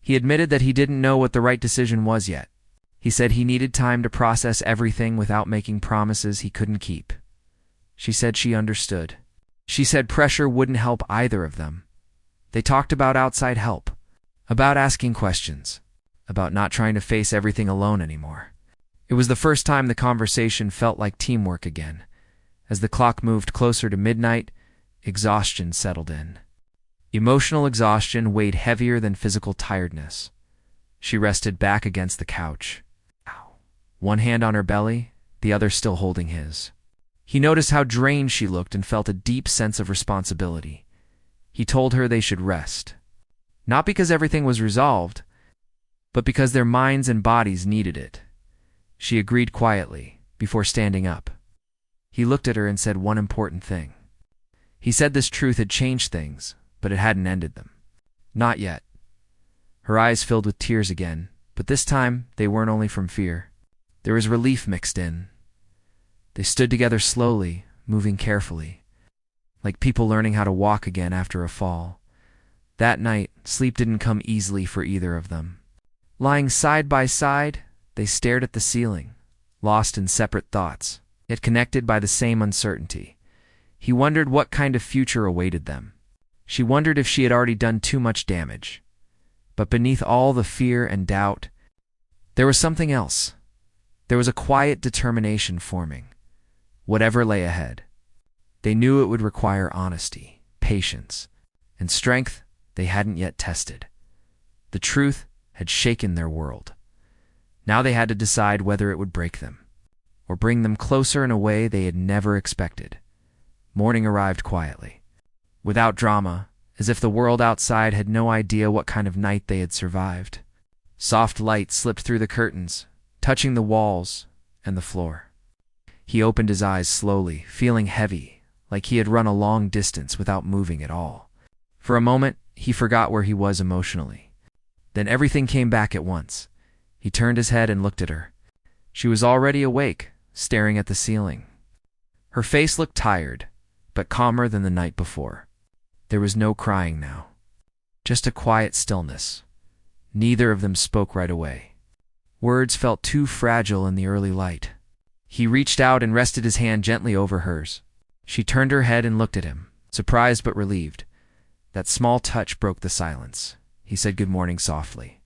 He admitted that he didn't know what the right decision was yet. He said he needed time to process everything without making promises he couldn't keep. She said she understood. She said pressure wouldn't help either of them. They talked about outside help, about asking questions, about not trying to face everything alone anymore. It was the first time the conversation felt like teamwork again. As the clock moved closer to midnight, exhaustion settled in. Emotional exhaustion weighed heavier than physical tiredness. She rested back against the couch, one hand on her belly, the other still holding his. He noticed how drained she looked and felt a deep sense of responsibility. He told her they should rest. Not because everything was resolved, but because their minds and bodies needed it. She agreed quietly, before standing up. He looked at her and said one important thing. He said this truth had changed things, but it hadn't ended them. Not yet. Her eyes filled with tears again, but this time they weren't only from fear. There was relief mixed in. They stood together slowly, moving carefully, like people learning how to walk again after a fall. That night, sleep didn't come easily for either of them. Lying side by side, they stared at the ceiling, lost in separate thoughts, yet connected by the same uncertainty. He wondered what kind of future awaited them. She wondered if she had already done too much damage. But beneath all the fear and doubt, there was something else. There was a quiet determination forming. Whatever lay ahead, they knew it would require honesty, patience, and strength they hadn't yet tested. The truth had shaken their world. Now they had to decide whether it would break them, or bring them closer in a way they had never expected. Morning arrived quietly, without drama, as if the world outside had no idea what kind of night they had survived. Soft light slipped through the curtains, touching the walls and the floor. He opened his eyes slowly, feeling heavy, like he had run a long distance without moving at all. For a moment, he forgot where he was emotionally. Then everything came back at once. He turned his head and looked at her. She was already awake, staring at the ceiling. Her face looked tired, but calmer than the night before. There was no crying now, just a quiet stillness. Neither of them spoke right away. Words felt too fragile in the early light. He reached out and rested his hand gently over hers. She turned her head and looked at him, surprised but relieved. That small touch broke the silence. He said good morning softly.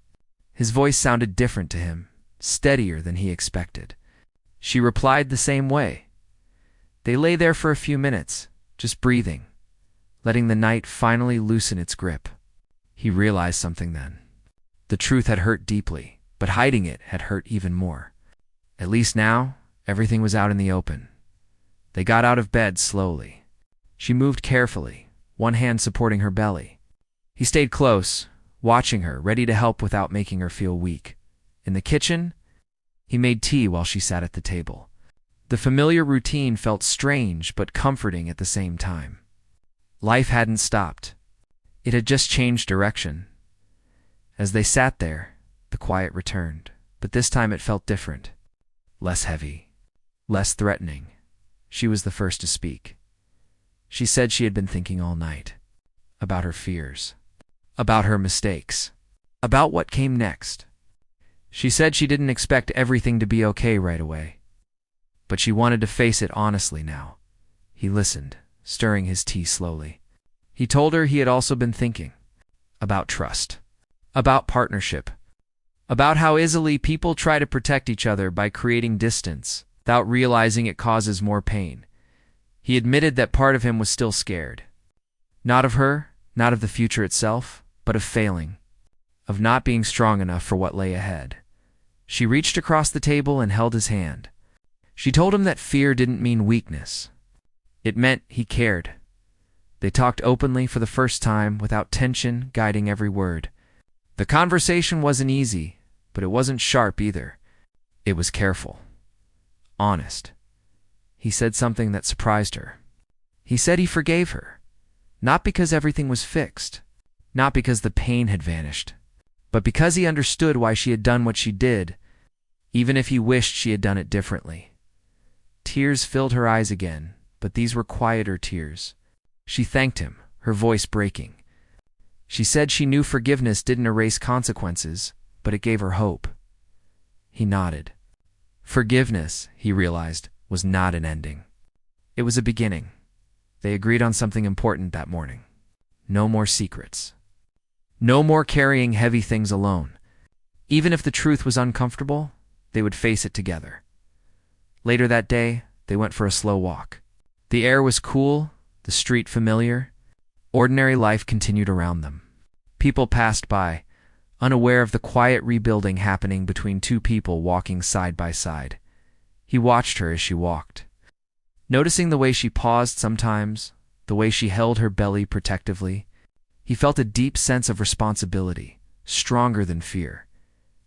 His voice sounded different to him, steadier than he expected. She replied the same way. They lay there for a few minutes, just breathing, letting the night finally loosen its grip. He realized something then. The truth had hurt deeply, but hiding it had hurt even more. At least now, everything was out in the open. They got out of bed slowly. She moved carefully, one hand supporting her belly. He stayed close, watching her, ready to help without making her feel weak. In the kitchen, he made tea while she sat at the table. The familiar routine felt strange but comforting at the same time. Life hadn't stopped. It had just changed direction. As they sat there, the quiet returned, but this time it felt different. Less heavy, less threatening. She was the first to speak. She said she had been thinking all night. About her fears. About her mistakes. About what came next. She said she didn't expect everything to be okay right away. But she wanted to face it honestly now. He listened, stirring his tea slowly. He told her he had also been thinking. About trust. About partnership. About how easily people try to protect each other by creating distance, without realizing it causes more pain. He admitted that part of him was still scared. Not of her, not of the future itself, but of failing, of not being strong enough for what lay ahead. She reached across the table and held his hand. She told him that fear didn't mean weakness. It meant he cared. They talked openly for the first time, without tension guiding every word. The conversation wasn't easy, but it wasn't sharp either. It was careful. Honest. He said something that surprised her. He said he forgave her. Not because everything was fixed. Not because the pain had vanished. But because he understood why she had done what she did, even if he wished she had done it differently. Tears filled her eyes again, but these were quieter tears. She thanked him, her voice breaking. She said she knew forgiveness didn't erase consequences, but it gave her hope. He nodded. Forgiveness, he realized, was not an ending. It was a beginning. They agreed on something important that morning. No more secrets. No more carrying heavy things alone. Even if the truth was uncomfortable, they would face it together. Later that day, they went for a slow walk. The air was cool, the street familiar. Ordinary life continued around them. People passed by, unaware of the quiet rebuilding happening between two people walking side by side. He watched her as she walked. Noticing the way she paused sometimes, the way she held her belly protectively, he felt a deep sense of responsibility, stronger than fear.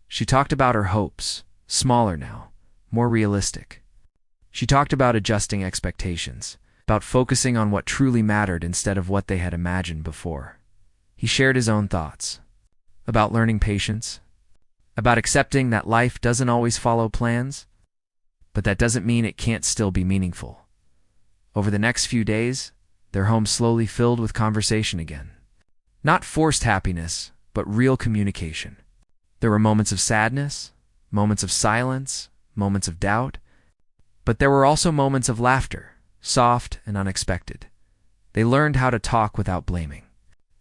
She talked about her hopes, smaller now, more realistic. She talked about adjusting expectations, about focusing on what truly mattered instead of what they had imagined before. He shared his own thoughts, about learning patience, about accepting that life doesn't always follow plans, but that doesn't mean it can't still be meaningful. Over the next few days, their home slowly filled with conversation again. Not forced happiness, but real communication. There were moments of sadness, moments of silence, moments of doubt, but there were also moments of laughter, soft and unexpected. They learned how to talk without blaming,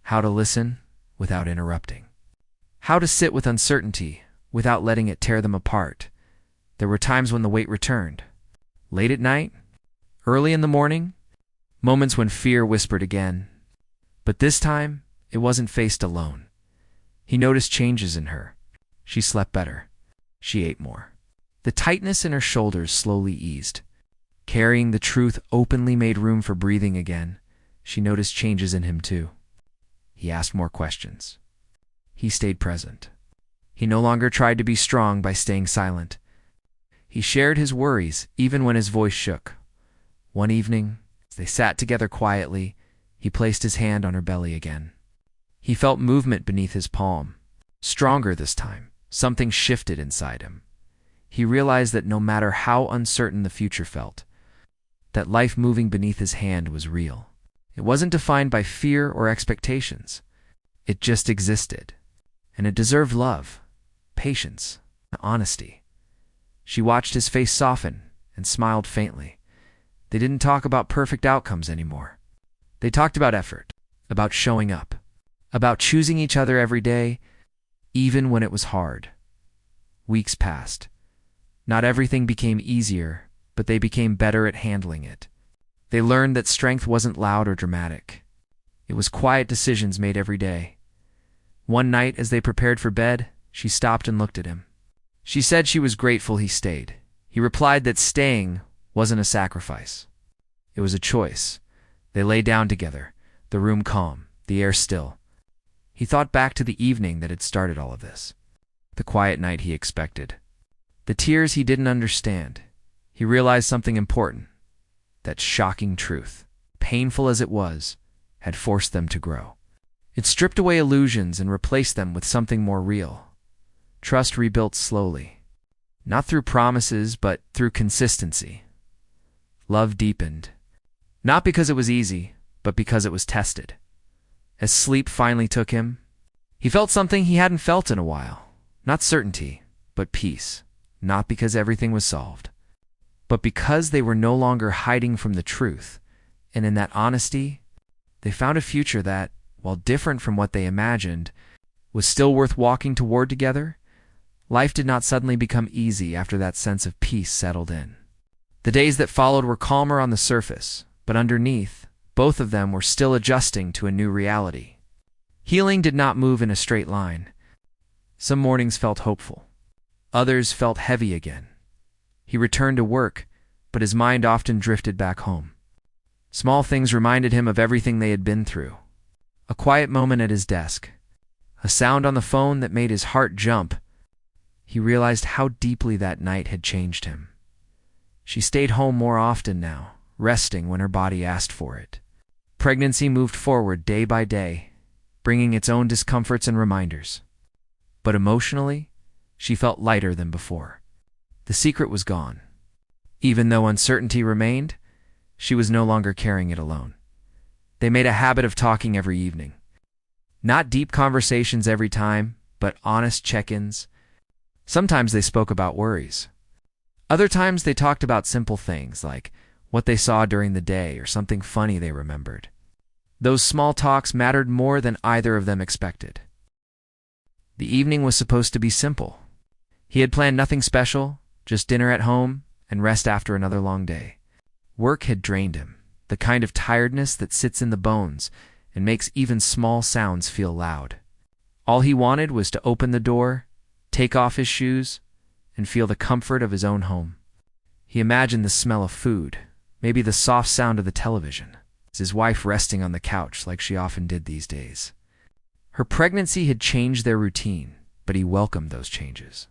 how to listen without interrupting, how to sit with uncertainty without letting it tear them apart. There were times when the weight returned. Late at night, early in the morning, moments when fear whispered again. But this time, it wasn't faced alone. He noticed changes in her. She slept better. She ate more. The tightness in her shoulders slowly eased. Carrying the truth openly made room for breathing again. She noticed changes in him too. He asked more questions. He stayed present. He no longer tried to be strong by staying silent. He shared his worries even when his voice shook. One evening, as they sat together quietly, he placed his hand on her belly again. He felt movement beneath his palm. Stronger this time. Something shifted inside him. He realized that no matter how uncertain the future felt, that life moving beneath his hand was real. It wasn't defined by fear or expectations. It just existed. And it deserved love, patience, and honesty. She watched his face soften and smiled faintly. They didn't talk about perfect outcomes anymore. They talked about effort, about showing up, about choosing each other every day, even when it was hard. Weeks passed. Not everything became easier, but they became better at handling it. They learned that strength wasn't loud or dramatic. It was quiet decisions made every day. One night, as they prepared for bed, she stopped and looked at him. She said she was grateful he stayed. He replied that staying wasn't a sacrifice. It was a choice. They lay down together, the room calm, the air still. He thought back to the evening that had started all of this. The quiet night he expected. The tears he didn't understand. He realized something important. That shocking truth, painful as it was, had forced them to grow. It stripped away illusions and replaced them with something more real. Trust rebuilt slowly. Not through promises, but through consistency. Love deepened. Not because it was easy, but because it was tested. As sleep finally took him, he felt something he hadn't felt in a while. Not certainty, but peace. Not because everything was solved, but because they were no longer hiding from the truth. And in that honesty, they found a future that, while different from what they imagined, was still worth walking toward together. Life did not suddenly become easy after that sense of peace settled in. The days that followed were calmer on the surface, but underneath, both of them were still adjusting to a new reality. Healing did not move in a straight line. Some mornings felt hopeful. Others felt heavy again. He returned to work, but his mind often drifted back home. Small things reminded him of everything they had been through. A quiet moment at his desk. A sound on the phone that made his heart jump. He realized how deeply that night had changed him. She stayed home more often now, resting when her body asked for it. Pregnancy moved forward day by day, bringing its own discomforts and reminders. But emotionally, she felt lighter than before. The secret was gone. Even though uncertainty remained, she was no longer carrying it alone. They made a habit of talking every evening. Not deep conversations every time, but honest check-ins. Sometimes they spoke about worries. Other times they talked about simple things like what they saw during the day or something funny they remembered. Those small talks mattered more than either of them expected. The evening was supposed to be simple. He had planned nothing special, just dinner at home and rest after another long day. Work had drained him, the kind of tiredness that sits in the bones and makes even small sounds feel loud. All he wanted was to open the door, take off his shoes, and feel the comfort of his own home. He imagined the smell of food, maybe the soft sound of the television, his wife resting on the couch like she often did these days. Her pregnancy had changed their routine, but he welcomed those changes.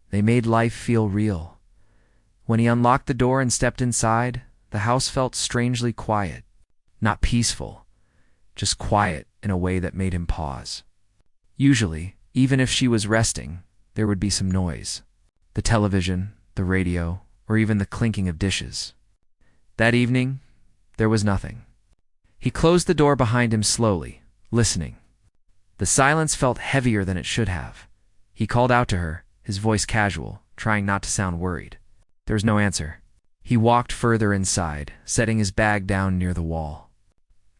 They made life feel real. When he unlocked the door and stepped inside, the house felt strangely quiet. Not peaceful, just quiet in a way that made him pause. Usually, even if she was resting, there would be some noise. The television, the radio, or even the clinking of dishes. That evening, there was nothing. He closed the door behind him slowly, listening. The silence felt heavier than it should have. He called out to her, his voice casual, trying not to sound worried. There was no answer. He walked further inside, setting his bag down near the wall.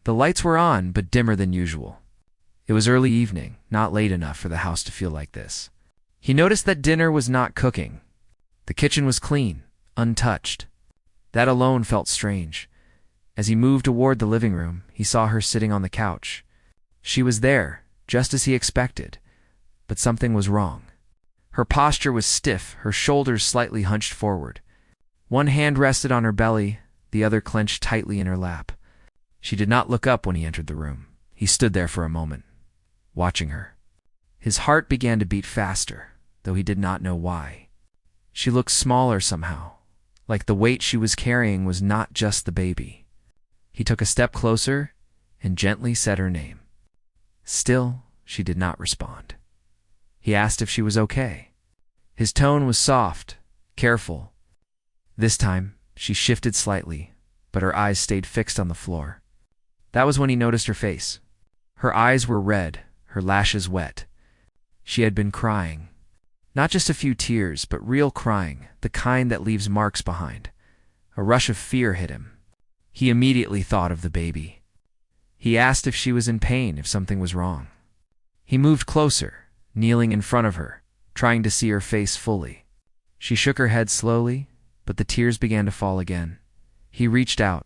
The lights were on, but dimmer than usual. It was early evening, not late enough for the house to feel like this. He noticed that dinner was not cooking. The kitchen was clean, untouched. That alone felt strange. As he moved toward the living room, he saw her sitting on the couch. She was there, just as he expected, but something was wrong. Her posture was stiff, her shoulders slightly hunched forward. One hand rested on her belly, the other clenched tightly in her lap. She did not look up when he entered the room. He stood there for a moment, watching her. His heart began to beat faster, though he did not know why. She looked smaller somehow, like the weight she was carrying was not just the baby. He took a step closer and gently said her name. Still, she did not respond. He asked if she was okay. His tone was soft, careful. This time, she shifted slightly, but her eyes stayed fixed on the floor. That was when he noticed her face. Her eyes were red, her lashes wet. She had been crying. Not just a few tears, but real crying, the kind that leaves marks behind. A rush of fear hit him. He immediately thought of the baby. He asked if she was in pain, if something was wrong. He moved closer, kneeling in front of her, trying to see her face fully. She shook her head slowly, but the tears began to fall again. He reached out,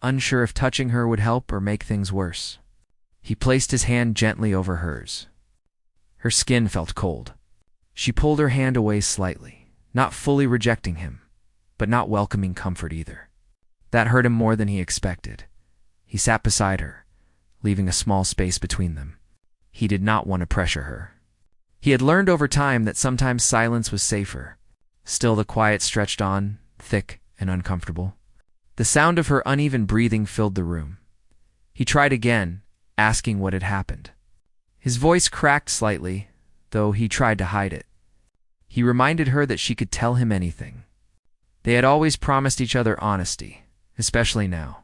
unsure if touching her would help or make things worse. He placed his hand gently over hers. Her skin felt cold. She pulled her hand away slightly, not fully rejecting him, but not welcoming comfort either. That hurt him more than he expected. He sat beside her, leaving a small space between them. He did not want to pressure her. He had learned over time that sometimes silence was safer. Still the quiet stretched on, thick and uncomfortable. The sound of her uneven breathing filled the room. He tried again, asking what had happened. His voice cracked slightly, though he tried to hide it. He reminded her that she could tell him anything. They had always promised each other honesty, especially now.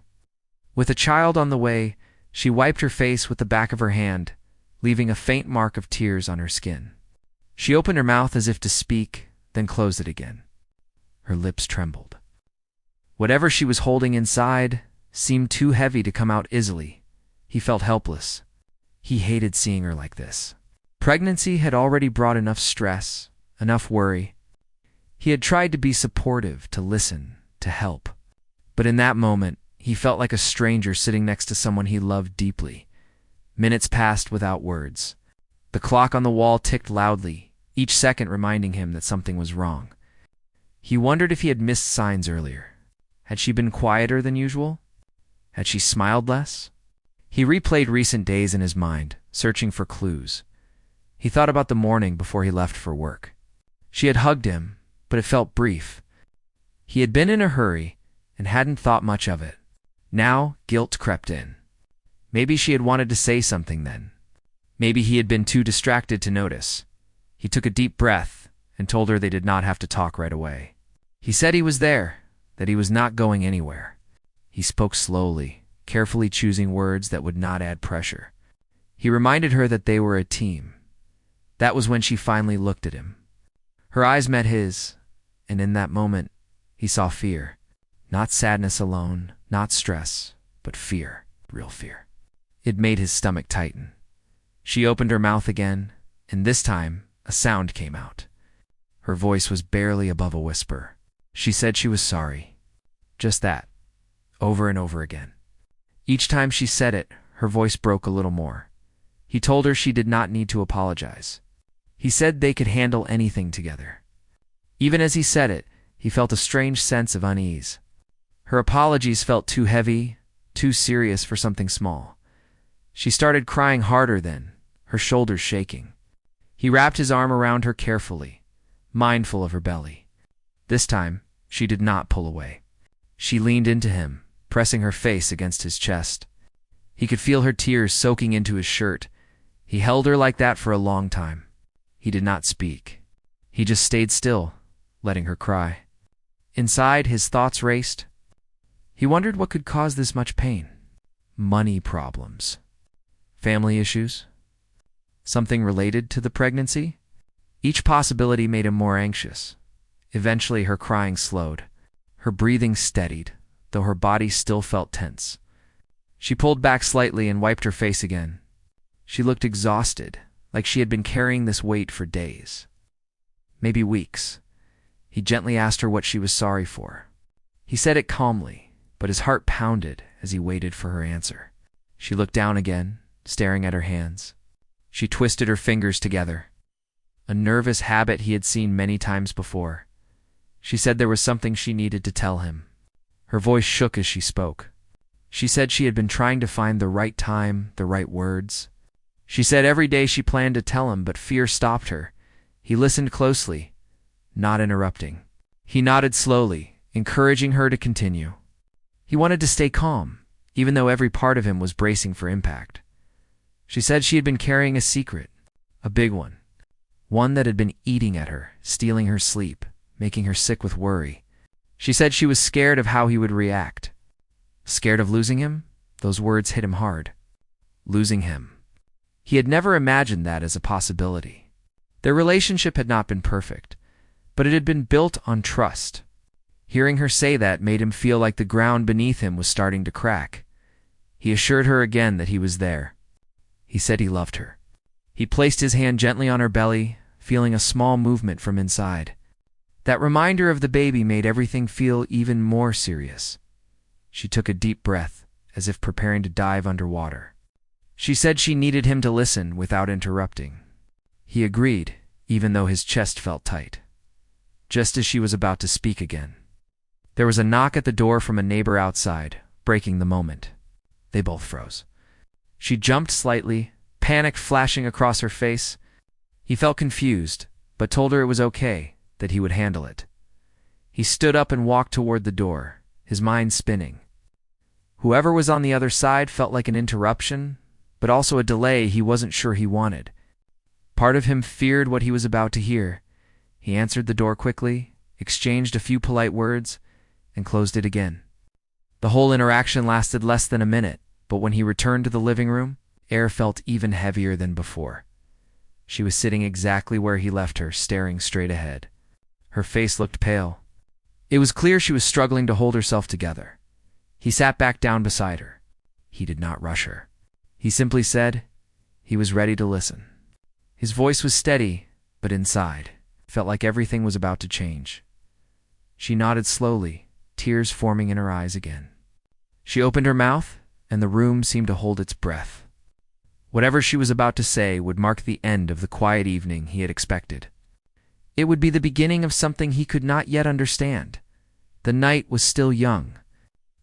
With a child on the way, she wiped her face with the back of her hand, leaving a faint mark of tears on her skin. She opened her mouth as if to speak, then closed it again. Her lips trembled. Whatever she was holding inside seemed too heavy to come out easily. He felt helpless. He hated seeing her like this. Pregnancy had already brought enough stress, enough worry. He had tried to be supportive, to listen, to help. But in that moment, he felt like a stranger sitting next to someone he loved deeply. Minutes passed without words. The clock on the wall ticked loudly, each second reminding him that something was wrong. He wondered if he had missed signs earlier. Had she been quieter than usual? Had she smiled less? He replayed recent days in his mind, searching for clues. He thought about the morning before he left for work. She had hugged him, but it felt brief. He had been in a hurry and hadn't thought much of it. Now, guilt crept in. Maybe she had wanted to say something then. Maybe he had been too distracted to notice. He took a deep breath and told her they did not have to talk right away. He said he was there, that he was not going anywhere. He spoke slowly, carefully choosing words that would not add pressure. He He reminded her that they were a team. That was when she finally looked at him. Her eyes met his, and in that moment, he saw fear. Not sadness alone, not stress, but fear, real fear. It made his stomach tighten. She opened her mouth again, and this time, a sound came out. Her voice was barely above a whisper. She said she was sorry. Just that, over and over again. Each time she said it, her voice broke a little more. He told her she did not need to apologize. He said they could handle anything together. Even as he said it, he felt a strange sense of unease. Her apologies felt too heavy, too serious for something small. She started crying harder then, her shoulders shaking. He wrapped his arm around her carefully, mindful of her belly. This time, she did not pull away. She leaned into him, pressing her face against his chest. He could feel her tears soaking into his shirt. He held her like that for a long time. He did not speak. He just stayed still, letting her cry. Inside, his thoughts raced. He wondered what could cause this much pain. Money problems. Family issues. Something related to the pregnancy? Each possibility made him more anxious. Eventually, her crying slowed. Her breathing steadied, though her body still felt tense. She pulled back slightly and wiped her face again. She looked exhausted, like she had been carrying this weight for days. Maybe weeks. He gently asked her what she was sorry for. He said it calmly, but his heart pounded as he waited for her answer. She looked down again, staring at her hands. She twisted her fingers together, a nervous habit he had seen many times before. She said there was something she needed to tell him. Her voice shook as she spoke. She said she had been trying to find the right time, the right words. She said every day she planned to tell him, but fear stopped her. He listened closely, not interrupting. He nodded slowly, encouraging her to continue. He wanted to stay calm, even though every part of him was bracing for impact. She said she had been carrying a secret, a big one that had been eating at her, stealing her sleep, making her sick with worry. She said she was scared of how he would react. Scared of losing him? Those words hit him hard. Losing him. He had never imagined that as a possibility. Their relationship had not been perfect, but it had been built on trust. Hearing her say that made him feel like the ground beneath him was starting to crack. He assured her again that he was there. He said he loved her. He placed his hand gently on her belly, feeling a small movement from inside. That reminder of the baby made everything feel even more serious. She took a deep breath, as if preparing to dive underwater. She said she needed him to listen without interrupting. He agreed, even though his chest felt tight. Just as she was about to speak again, there was a knock at the door from a neighbor outside, breaking the moment. They both froze. She jumped slightly, panic flashing across her face. He felt confused, but told her it was okay, that he would handle it. He stood up and walked toward the door, his mind spinning. Whoever was on the other side felt like an interruption, but also a delay he wasn't sure he wanted. Part of him feared what he was about to hear. He answered the door quickly, exchanged a few polite words, and closed it again. The whole interaction lasted less than a minute, but when he returned to the living room, air felt even heavier than before. She was sitting exactly where he left her, staring straight ahead. Her face looked pale. It was clear she was struggling to hold herself together. He sat back down beside her. He did not rush her. He simply said he was ready to listen. His voice was steady, but inside, felt like everything was about to change. She nodded slowly, tears forming in her eyes again. She opened her mouth, and the room seemed to hold its breath. Whatever she was about to say would mark the end of the quiet evening he had expected. It would be the beginning of something he could not yet understand. The night was still young,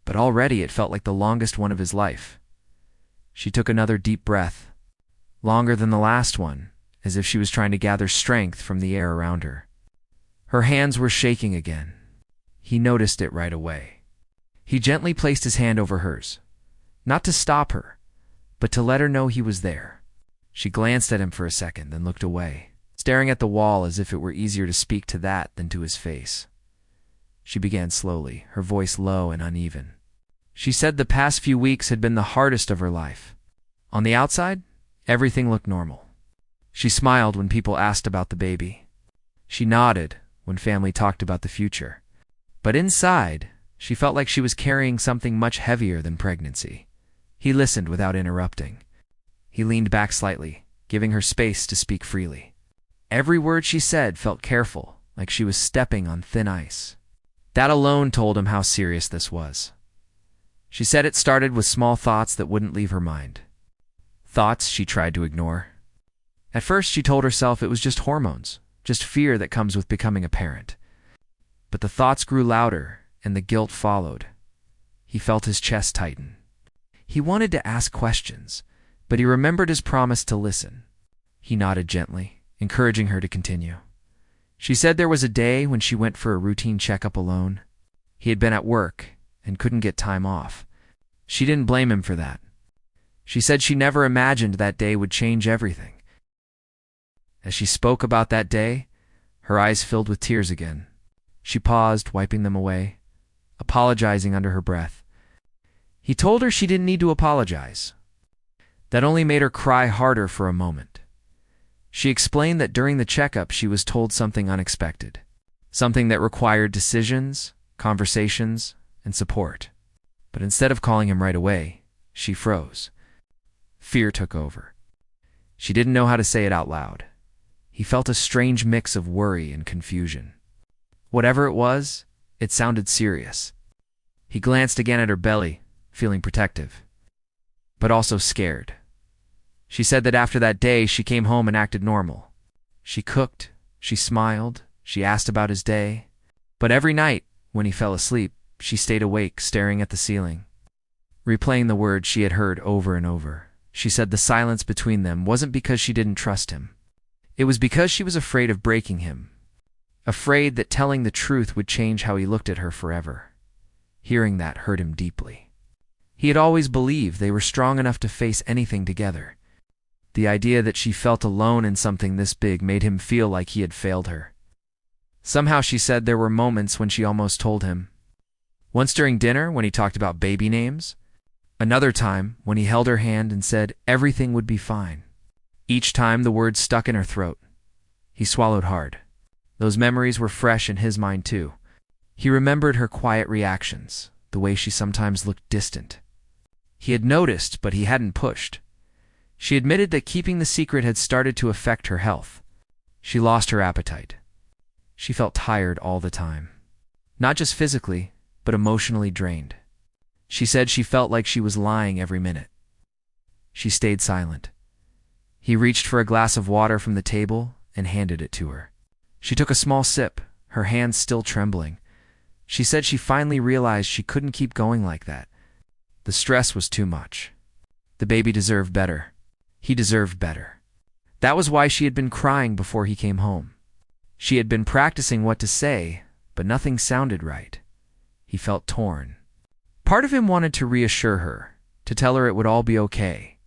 but already it felt like the longest one of his life. She took another deep breath, longer than the last one, as if she was trying to gather strength from the air around her. Her hands were shaking again. He noticed it right away. He gently placed his hand over hers, not to stop her, but to let her know he was there. She glanced at him for a second, then looked away, staring at the wall as if it were easier to speak to that than to his face. She began slowly, her voice low and uneven. She said the past few weeks had been the hardest of her life. On the outside, Everything looked normal. She smiled when people asked about the baby. She nodded when family talked about the future. But inside, she felt like she was carrying something much heavier than pregnancy. He listened without interrupting. He leaned back slightly, giving her space to speak freely. Every word she said felt careful, like she was stepping on thin ice. That alone told him how serious this was. She said it started with small thoughts that wouldn't leave her mind. Thoughts she tried to ignore. At first, she told herself it was just hormones, just fear that comes with becoming a parent. But the thoughts grew louder, and the guilt followed. He felt his chest tighten. He wanted to ask questions, but he remembered his promise to listen. He nodded gently, encouraging her to continue. She said there was a day when she went for a routine checkup alone. He had been at work and couldn't get time off. She didn't blame him for that. She said she never imagined that day would change everything. As she spoke about that day, her eyes filled with tears again. She paused, wiping them away, apologizing under her breath. He told her she didn't need to apologize. That only made her cry harder for a moment. She explained that during the checkup she was told something unexpected, something that required decisions, conversations, and support. But instead of calling him right away, she froze. Fear took over. She didn't know how to say it out loud. He felt a strange mix of worry and confusion. Whatever it was, it sounded serious. He glanced again at her belly, feeling protective, but also scared. She said that after that day, she came home and acted normal. She cooked, she smiled, she asked about his day. But every night, when he fell asleep, she stayed awake, staring at the ceiling, replaying the words she had heard over and over. She said the silence between them wasn't because she didn't trust him. It was because she was afraid of breaking him, afraid that telling the truth would change how he looked at her forever. Hearing that hurt him deeply. He had always believed they were strong enough to face anything together. The idea that she felt alone in something this big made him feel like he had failed her. Somehow she said there were moments when she almost told him. Once during dinner when he talked about baby names. Another time when he held her hand and said everything would be fine. Each time the words stuck in her throat. He swallowed hard. Those memories were fresh in his mind too. He remembered her quiet reactions, the way she sometimes looked distant. He had noticed, but he hadn't pushed. She admitted that keeping the secret had started to affect her health. She lost her appetite. She felt tired all the time. Not just physically, but emotionally drained. She said she felt like she was lying every minute. She stayed silent. He reached for a glass of water from the table and handed it to her. She took a small sip, her hands still trembling. She said she finally realized she couldn't keep going like that. The stress was too much. The baby deserved better. He deserved better. That was why she had been crying before he came home. She had been practicing what to say, but nothing sounded right. He felt torn. Part of him wanted to reassure her, to tell her it would all be okay.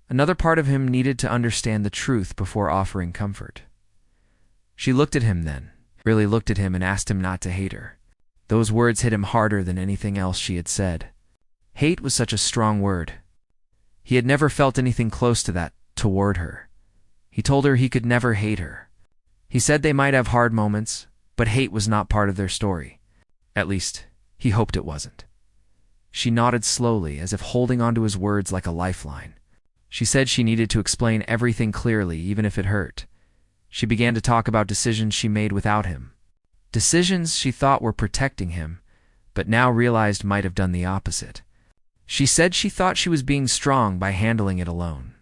Another part of him needed to understand the truth before offering comfort. She looked at him then, really looked at him and asked him not to hate her. Those words hit him harder than anything else she had said. Hate was such a strong word. He had never felt anything close to that toward her. He told her he could never hate her. He said they might have hard moments, but hate was not part of their story. At least, he hoped it wasn't. She nodded slowly, as if holding onto his words like a lifeline. She said she needed to explain everything clearly, even if it hurt. She began to talk about decisions she made without him. Decisions she thought were protecting him, but now realized might have done the opposite. She said she thought she was being strong by handling it alone.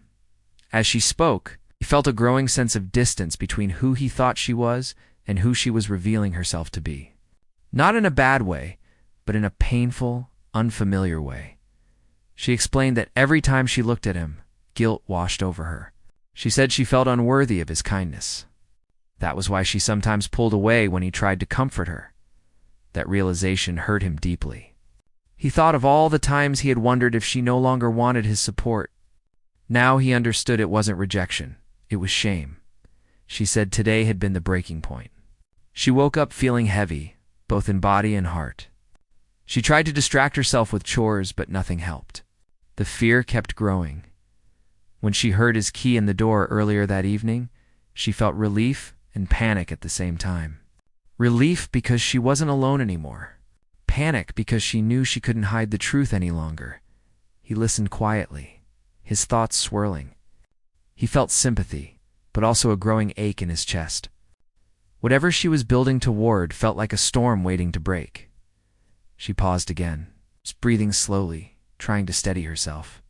As she spoke, he felt a growing sense of distance between who he thought she was and who she was revealing herself to be. Not in a bad way, but in a painful, unfamiliar way. She explained that every time she looked at him, guilt washed over her. She said she felt unworthy of his kindness. That was why she sometimes pulled away when he tried to comfort her. That realization hurt him deeply. He thought of all the times he had wondered if she no longer wanted his support. Now he understood it wasn't rejection, it was shame. She said today had been the breaking point. She woke up feeling heavy, both in body and heart. She tried to distract herself with chores, but nothing helped. The fear kept growing. When she heard his key in the door earlier that evening, she felt relief and panic at the same time. Relief because she wasn't alone anymore. Panic because she knew she couldn't hide the truth any longer. He listened quietly, his thoughts swirling. He felt sympathy, but also a growing ache in his chest. Whatever she was building toward felt like a storm waiting to break. She paused again, breathing slowly, trying to steady herself.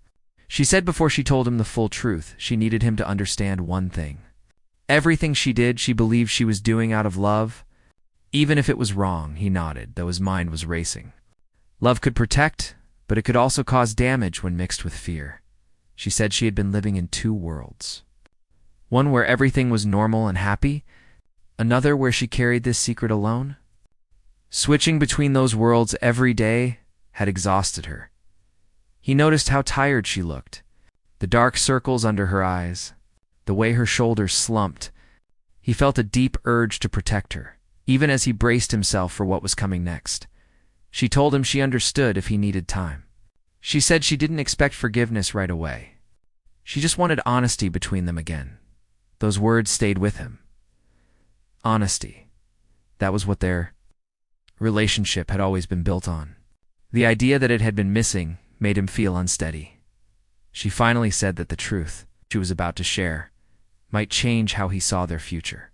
She said before she told him the full truth, she needed him to understand one thing. Everything she did, she believed she was doing out of love. Even if it was wrong, he nodded, though his mind was racing. Love could protect, but it could also cause damage when mixed with fear. She said she had been living in two worlds. One where everything was normal and happy, another where she carried this secret alone. Switching between those worlds every day had exhausted her. He noticed how tired she looked, the dark circles under her eyes, the way her shoulders slumped. He felt a deep urge to protect her, even as he braced himself for what was coming next. She told him she understood if he needed time. She said she didn't expect forgiveness right away. She just wanted honesty between them again. Those words stayed with him. Honesty. That was what their relationship had always been built on. The idea that it had been missing made him feel unsteady. She finally said that the truth she was about to share might change how he saw their future.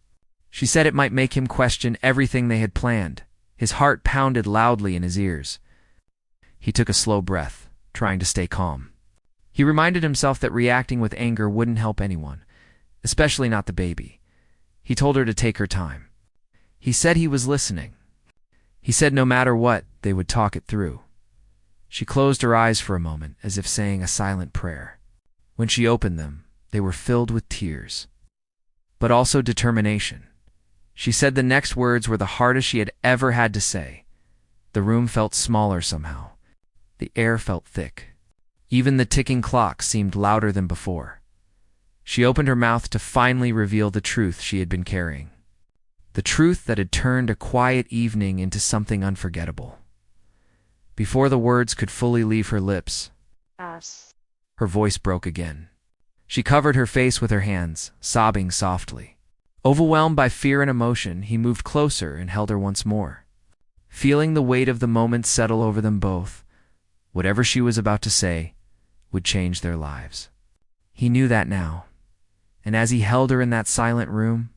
She said it might make him question everything they had planned. His heart pounded loudly in his ears. He took a slow breath, trying to stay calm. He reminded himself that reacting with anger wouldn't help anyone, especially not the baby. He told her to take her time. He said he was listening. He said no matter what, they would talk it through. She closed her eyes for a moment, as if saying a silent prayer. When she opened them, they were filled with tears, but also determination. She said the next words were the hardest she had ever had to say. The room felt smaller somehow. The air felt thick. Even the ticking clock seemed louder than before. She opened her mouth to finally reveal the truth she had been carrying. The truth that had turned a quiet evening into something unforgettable. Before the words could fully leave her lips, her voice broke again. She covered her face with her hands, sobbing softly. Overwhelmed by fear and emotion, he moved closer and held her once more. Feeling the weight of the moment settle over them both, whatever she was about to say would change their lives. He knew that now, and as he held her in that silent room,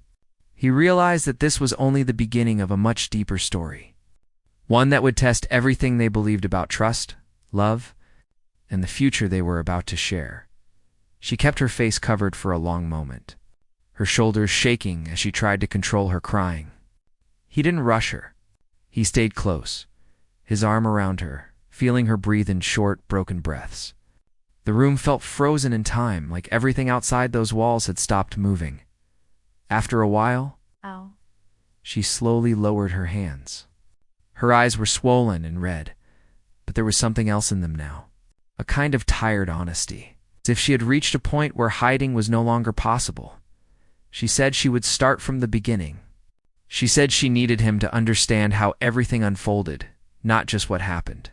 he realized that this was only the beginning of a much deeper story. One that would test everything they believed about trust, love, and the future they were about to share. She kept her face covered for a long moment, her shoulders shaking as she tried to control her crying. He didn't rush her. He stayed close, his arm around her, feeling her breathe in short, broken breaths. The room felt frozen in time, like everything outside those walls had stopped moving. After a while, she slowly lowered her hands. Her eyes were swollen and red, but there was something else in them now, a kind of tired honesty, as if she had reached a point where hiding was no longer possible. She said she would start from the beginning. She said she needed him to understand how everything unfolded, not just what happened.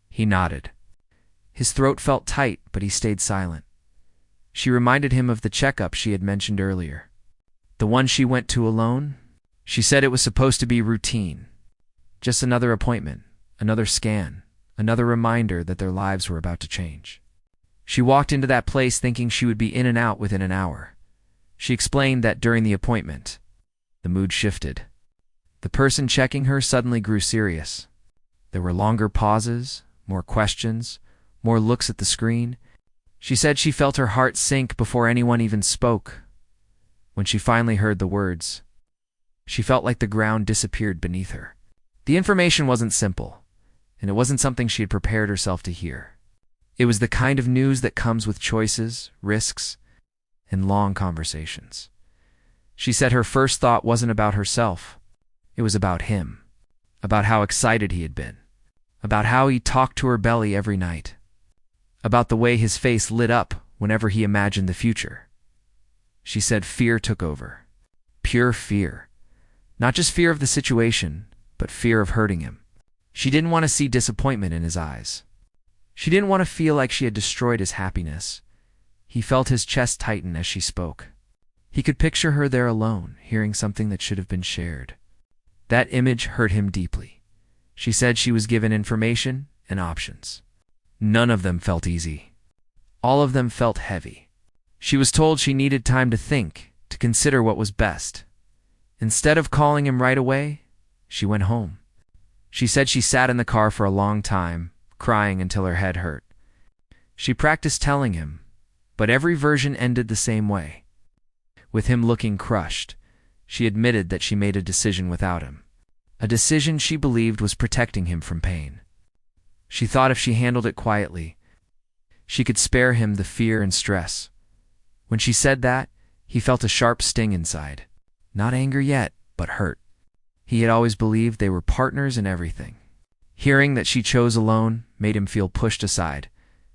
He nodded. His throat felt tight, but he stayed silent. She reminded him of the checkup she had mentioned earlier. The one she went to alone? She said it was supposed to be routine. Just another appointment, another scan, another reminder that their lives were about to change. She walked into that place thinking she would be in and out within an hour. She explained that during the appointment, the mood shifted. The person checking her suddenly grew serious. There were longer pauses, more questions, more looks at the screen. She said she felt her heart sink before anyone even spoke. When she finally heard the words, she felt like the ground disappeared beneath her. The information wasn't simple, and it wasn't something she had prepared herself to hear. It was the kind of news that comes with choices, risks, and long conversations. She said her first thought wasn't about herself. It was about him, about how excited he had been, about how he talked to her belly every night, about the way his face lit up whenever he imagined the future. She said fear took over. Pure fear. Not just fear of the situation, but fear of hurting him. She didn't want to see disappointment in his eyes. She didn't want to feel like she had destroyed his happiness. He felt his chest tighten as she spoke. He could picture her there alone, hearing something that should have been shared. That image hurt him deeply. She said she was given information and options. None of them felt easy. All of them felt heavy. She was told she needed time to think, to consider what was best. Instead of calling him right away, she went home. She said she sat in the car for a long time, crying until her head hurt. She practiced telling him, but every version ended the same way. With him looking crushed, she admitted that she made a decision without him. A decision she believed was protecting him from pain. She thought if she handled it quietly, she could spare him the fear and stress. When she said that, he felt a sharp sting inside. Not anger yet, but hurt. He had always believed they were partners in everything. Hearing that she chose alone made him feel pushed aside.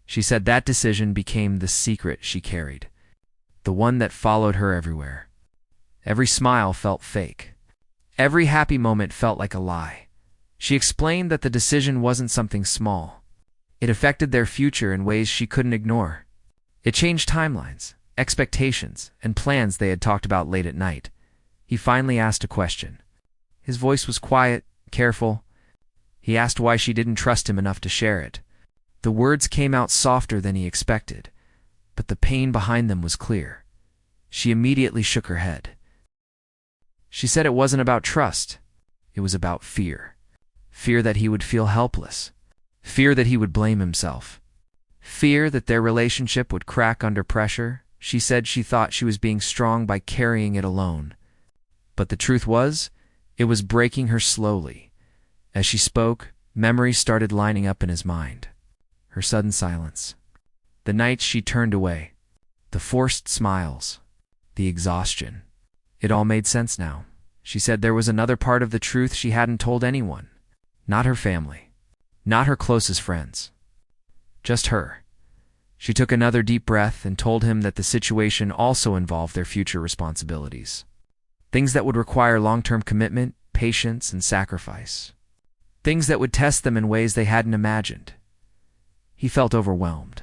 She said that decision became the secret she carried, the one that followed her everywhere. Every smile felt fake. Every happy moment felt like a lie. She explained that the decision wasn't something small. It affected their future in ways she couldn't ignore. It changed timelines, expectations, and plans they had talked about late at night. He finally asked a question. His voice was quiet, careful. He asked why she didn't trust him enough to share it. The words came out softer than he expected, but the pain behind them was clear. She immediately shook her head. She said it wasn't about trust. It was about fear. Fear that he would feel helpless. Fear that he would blame himself. Fear that their relationship would crack under pressure. She said she thought she was being strong by carrying it alone. But the truth was, it was breaking her slowly. As she spoke, memories started lining up in his mind. Her sudden silence. The nights she turned away. The forced smiles. The exhaustion. It all made sense now. She said there was another part of the truth she hadn't told anyone. Not her family. Not her closest friends. Just her. She took another deep breath and told him that the situation also involved their future responsibilities. Things that would require long-term commitment, patience, and sacrifice. Things that would test them in ways they hadn't imagined. He felt overwhelmed.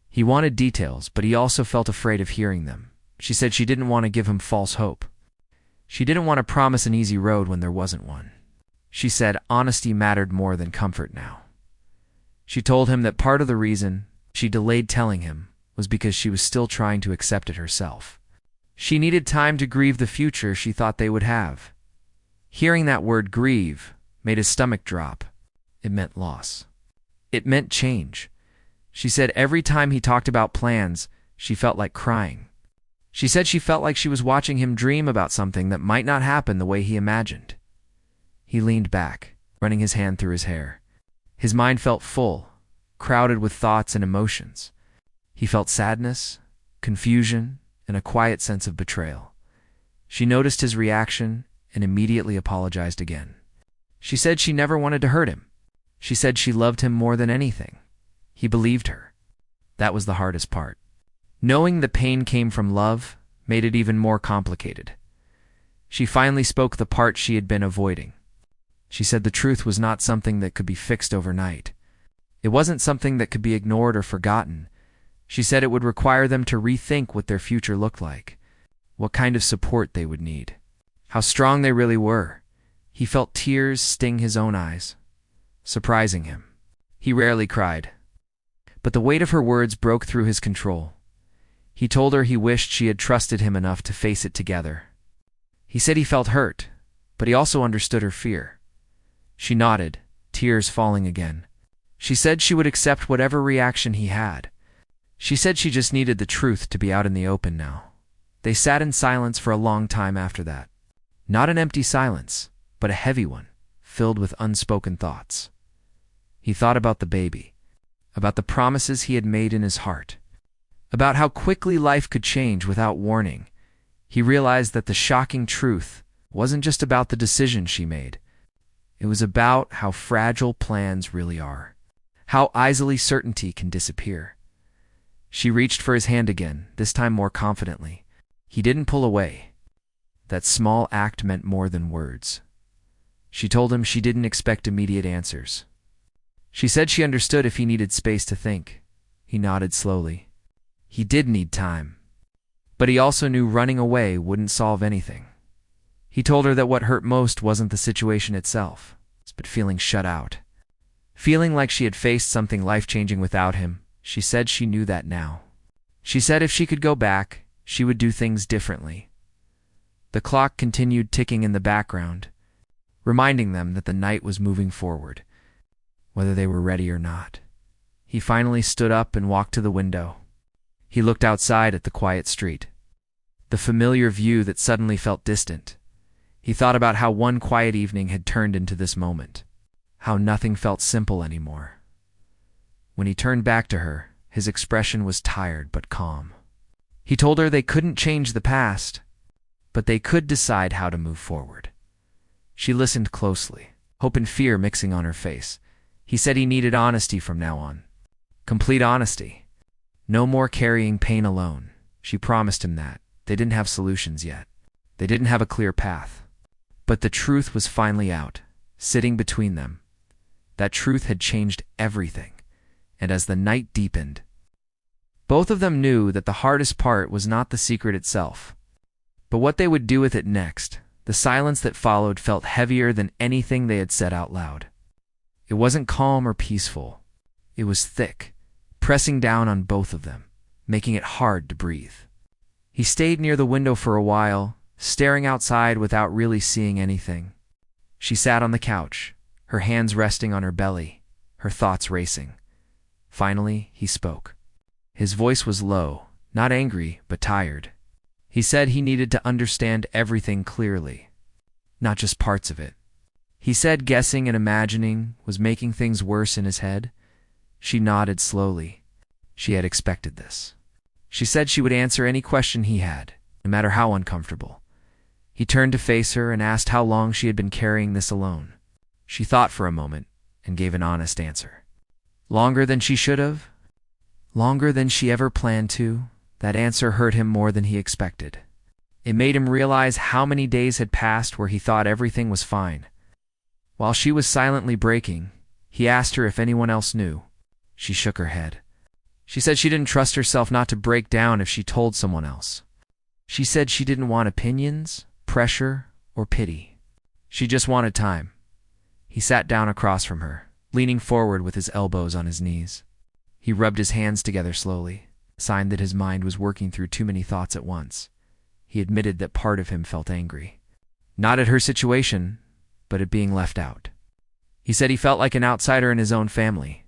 He wanted details, but he also felt afraid of hearing them. She said she didn't want to give him false hope. She didn't want to promise an easy road when there wasn't one. She said honesty mattered more than comfort now. She told him that part of the reason she delayed telling him was because she was still trying to accept it herself. She needed time to grieve the future she thought they would have. Hearing that word grieve made his stomach drop. It meant loss. It meant change. She said every time he talked about plans, she felt like crying. She said she felt like she was watching him dream about something that might not happen the way he imagined. He leaned back, running his hand through his hair. His mind felt full, crowded with thoughts and emotions. He felt sadness, confusion, and a quiet sense of betrayal. She noticed his reaction and immediately apologized again. She said she never wanted to hurt him. She said she loved him more than anything. He believed her. That was the hardest part. Knowing the pain came from love made it even more complicated. She finally spoke the part she had been avoiding. She said the truth was not something that could be fixed overnight. It wasn't something that could be ignored or forgotten. She said it would require them to rethink what their future looked like, what kind of support they would need, how strong they really were. He felt tears sting his own eyes, surprising him. He rarely cried. But the weight of her words broke through his control. He told her he wished she had trusted him enough to face it together. He said he felt hurt, but he also understood her fear. She nodded, tears falling again. She said she would accept whatever reaction he had. She said she just needed the truth to be out in the open now. They sat in silence for a long time after that. Not an empty silence, but a heavy one, filled with unspoken thoughts. He thought about the baby, about the promises he had made in his heart, about how quickly life could change without warning. He realized that the shocking truth wasn't just about the decision she made. It was about how fragile plans really are, how easily certainty can disappear. She reached for his hand again, this time more confidently. He didn't pull away. That small act meant more than words. She told him she didn't expect immediate answers. She said she understood if he needed space to think. He nodded slowly. He did need time. But he also knew running away wouldn't solve anything. He told her that what hurt most wasn't the situation itself, but feeling shut out. Feeling like she had faced something life-changing without him. She said she knew that now. She said if she could go back, she would do things differently. The clock continued ticking in the background, reminding them that the night was moving forward, whether they were ready or not. He finally stood up and walked to the window. He looked outside at the quiet street, the familiar view that suddenly felt distant. He thought about how one quiet evening had turned into this moment, how nothing felt simple anymore. When he turned back to her, his expression was tired but calm. He told her they couldn't change the past, but they could decide how to move forward. She listened closely, hope and fear mixing on her face. He said he needed honesty from now on. Complete honesty. No more carrying pain alone. She promised him that. They didn't have solutions yet. They didn't have a clear path. But the truth was finally out, sitting between them. That truth had changed everything. And as the night deepened, both of them knew that the hardest part was not the secret itself, but what they would do with it next. The silence that followed felt heavier than anything they had said out loud. It wasn't calm or peaceful. It was thick, pressing down on both of them, making it hard to breathe. He stayed near the window for a while, staring outside without really seeing anything. She sat on the couch, her hands resting on her belly, her thoughts racing. Finally, he spoke. His voice was low, not angry, but tired. He said he needed to understand everything clearly, not just parts of it. He said guessing and imagining was making things worse in his head. She nodded slowly. She had expected this. She said she would answer any question he had, no matter how uncomfortable. He turned to face her and asked how long she had been carrying this alone. She thought for a moment and gave an honest answer. Longer than she should have? Longer than she ever planned to? That answer hurt him more than he expected. It made him realize how many days had passed where he thought everything was fine. While she was silently breaking, he asked her if anyone else knew. She shook her head. She said she didn't trust herself not to break down if she told someone else. She said she didn't want opinions, pressure, or pity. She just wanted time. He sat down across from her, leaning forward with his elbows on his knees. He rubbed his hands together slowly, a sign that his mind was working through too many thoughts at once. He admitted that part of him felt angry. Not at her situation, but at being left out. He said he felt like an outsider in his own family.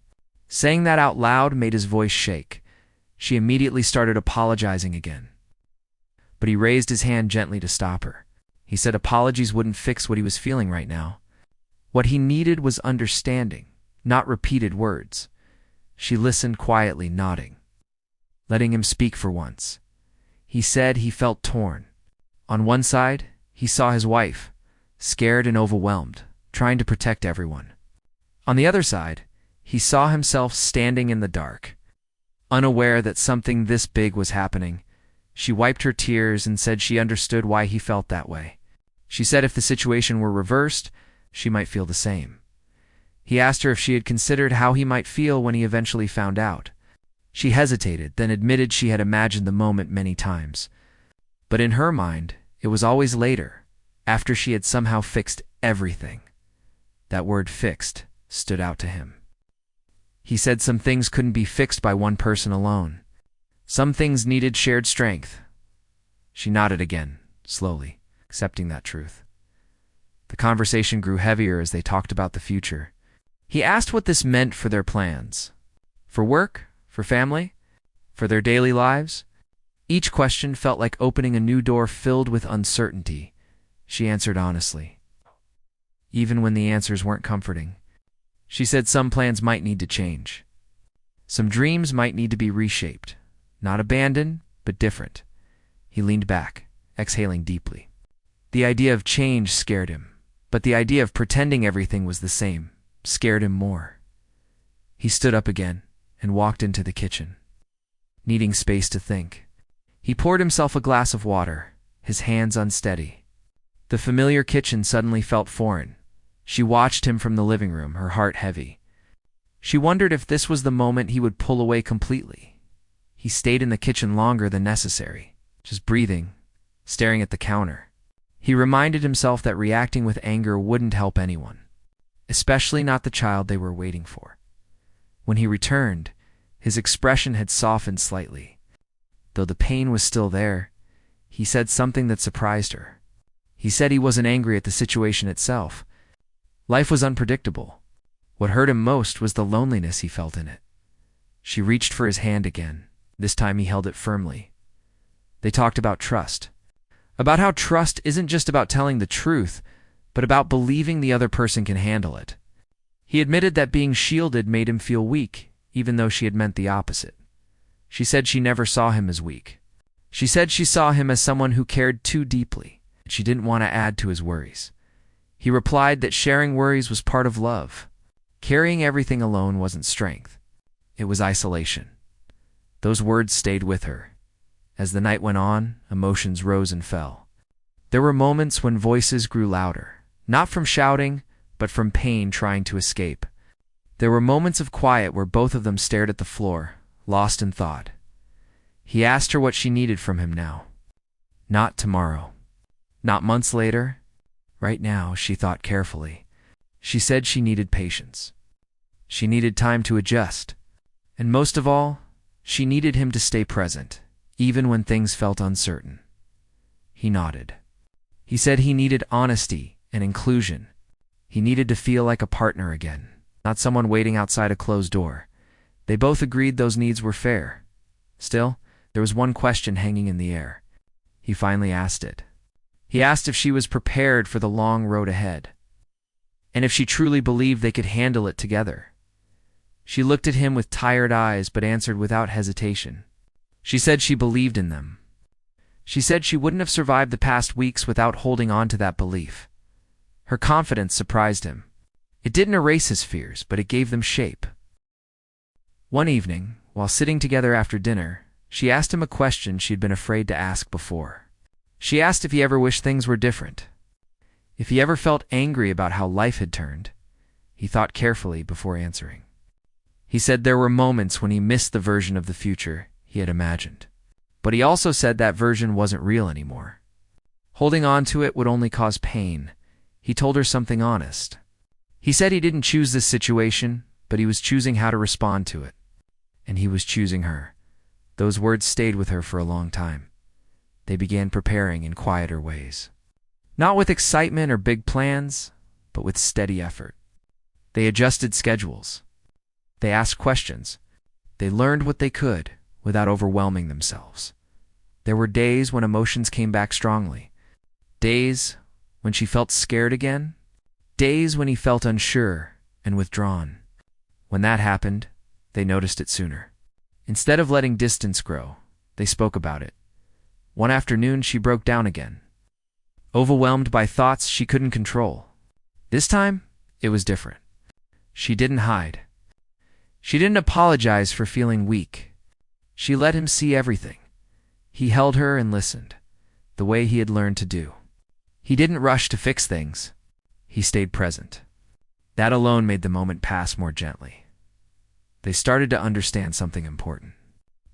Saying that out loud made his voice shake. She immediately started apologizing again. But he raised his hand gently to stop her. He said apologies wouldn't fix what he was feeling right now. What he needed was understanding, not repeated words. She listened quietly, nodding, letting him speak for once. He said he felt torn. On one side, he saw his wife, scared and overwhelmed, trying to protect everyone. On the other side, he saw himself standing in the dark, unaware that something this big was happening. She wiped her tears and said she understood why he felt that way. She said if the situation were reversed, she might feel the same. He asked her if she had considered how he might feel when he eventually found out. She hesitated, then admitted she had imagined the moment many times. But in her mind, it was always later, after she had somehow fixed everything. That word fixed stood out to him. He said some things couldn't be fixed by one person alone. Some things needed shared strength. She nodded again, slowly, accepting that truth. The conversation grew heavier as they talked about the future. He asked what this meant for their plans. For work? For family? For their daily lives? Each question felt like opening a new door filled with uncertainty. She answered honestly, even when the answers weren't comforting. She said some plans might need to change. Some dreams might need to be reshaped. Not abandoned, but different. He leaned back, exhaling deeply. The idea of change scared him, but the idea of pretending everything was the same scared him more. He stood up again and walked into the kitchen, needing space to think. He poured himself a glass of water, his hands unsteady. The familiar kitchen suddenly felt foreign. She watched him from the living room, her heart heavy. She wondered if this was the moment he would pull away completely. He stayed in the kitchen longer than necessary, just breathing, staring at the counter. He reminded himself that reacting with anger wouldn't help anyone, especially not the child they were waiting for. When he returned, his expression had softened slightly. Though the pain was still there, he said something that surprised her. He said he wasn't angry at the situation itself. Life was unpredictable. What hurt him most was the loneliness he felt in it. She reached for his hand again. This time he held it firmly. They talked about trust. About how trust isn't just about telling the truth, but about believing the other person can handle it. He admitted that being shielded made him feel weak, even though she had meant the opposite. She said she never saw him as weak. She said she saw him as someone who cared too deeply. She didn't want to add to his worries. He replied that sharing worries was part of love. Carrying everything alone wasn't strength. It was isolation. Those words stayed with her. As the night went on, emotions rose and fell. There were moments when voices grew louder, not from shouting, but from pain trying to escape. There were moments of quiet where both of them stared at the floor, lost in thought. He asked her what she needed from him now. Not tomorrow. Not months later. Right now, she thought carefully. She said she needed patience. She needed time to adjust. And most of all, she needed him to stay present, even when things felt uncertain. He nodded. He said he needed honesty and inclusion. He needed to feel like a partner again, not someone waiting outside a closed door. They both agreed those needs were fair. Still, there was one question hanging in the air. He finally asked it. He asked if she was prepared for the long road ahead, and if she truly believed they could handle it together. She looked at him with tired eyes but answered without hesitation. She said she believed in them. She said she wouldn't have survived the past weeks without holding on to that belief. Her confidence surprised him. It didn't erase his fears, but it gave them shape. One evening, while sitting together after dinner, she asked him a question she'd been afraid to ask before. She asked if he ever wished things were different. If he ever felt angry about how life had turned. He thought carefully before answering. He said there were moments when he missed the version of the future he had imagined. But he also said that version wasn't real anymore. Holding on to it would only cause pain. He told her something honest. He said he didn't choose this situation, but he was choosing how to respond to it. And he was choosing her. Those words stayed with her for a long time. They began preparing in quieter ways. Not with excitement or big plans, but with steady effort. They adjusted schedules. They asked questions. They learned what they could without overwhelming themselves. There were days when emotions came back strongly. Days when she felt scared again. Days when he felt unsure and withdrawn. When that happened, they noticed it sooner. Instead of letting distance grow, they spoke about it. One afternoon, she broke down again, overwhelmed by thoughts she couldn't control. This time, it was different. She didn't hide. She didn't apologize for feeling weak. She let him see everything. He held her and listened, the way he had learned to do. He didn't rush to fix things. He stayed present. That alone made the moment pass more gently. They started to understand something important.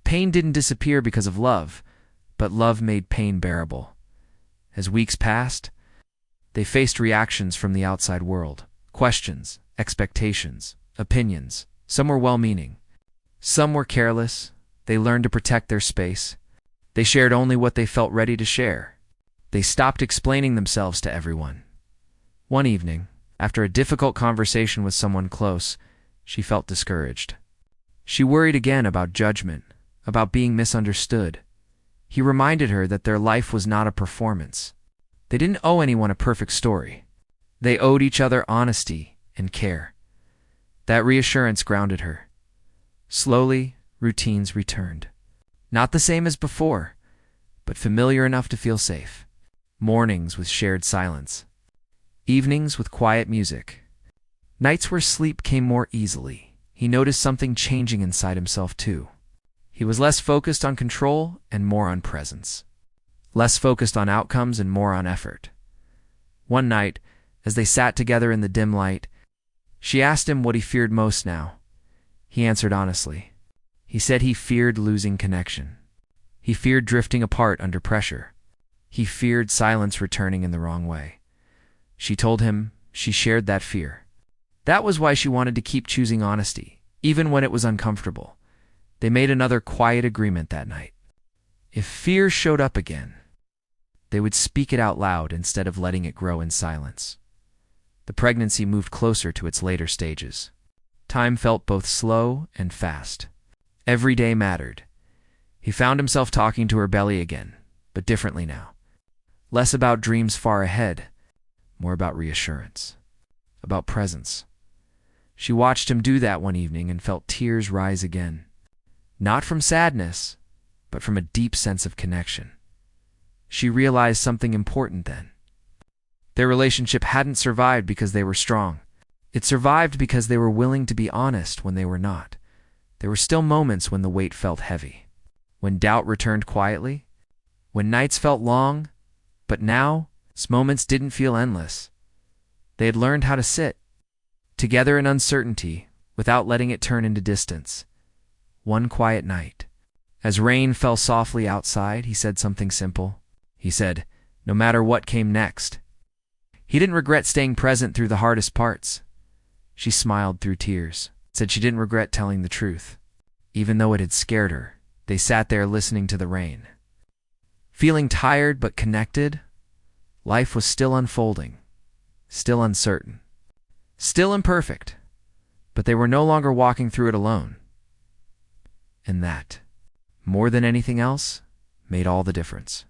Pain didn't disappear because of love, but love made pain bearable. As weeks passed, they faced reactions from the outside world. Questions, expectations, opinions. Some were well-meaning. Some were careless. They learned to protect their space. They shared only what they felt ready to share. They stopped explaining themselves to everyone. One evening, after a difficult conversation with someone close, she felt discouraged. She worried again about judgment, about being misunderstood. He reminded her that their life was not a performance. They didn't owe anyone a perfect story. They owed each other honesty and care. That reassurance grounded her. Slowly, routines returned. Not the same as before, but familiar enough to feel safe. Mornings with shared silence. Evenings with quiet music. Nights where sleep came more easily. He noticed something changing inside himself too. He was less focused on control and more on presence. Less focused on outcomes and more on effort. One night, as they sat together in the dim light, she asked him what he feared most now. He answered honestly. He said he feared losing connection. He feared drifting apart under pressure. He feared silence returning in the wrong way. She told him she shared that fear. That was why she wanted to keep choosing honesty, even when it was uncomfortable. They made another quiet agreement that night. If fear showed up again, they would speak it out loud instead of letting it grow in silence. The pregnancy moved closer to its later stages. Time felt both slow and fast. Every day mattered. He found himself talking to her belly again, but differently now. Less about dreams far ahead, more about reassurance, about presence. She watched him do that one evening and felt tears rise again. Not from sadness, but from a deep sense of connection. She realized something important then. Their relationship hadn't survived because they were strong. It survived because they were willing to be honest when they were not. There were still moments when the weight felt heavy, when doubt returned quietly, when nights felt long, but now, those moments didn't feel endless. They had learned how to sit together in uncertainty without letting it turn into distance. One quiet night, as rain fell softly outside, he said something simple. He said, no matter what came next. He didn't regret staying present through the hardest parts. She smiled through tears, said she didn't regret telling the truth. Even though it had scared her, they sat there listening to the rain. Feeling tired but connected, life was still unfolding, still uncertain, still imperfect, but they were no longer walking through it alone. And that, more than anything else, made all the difference.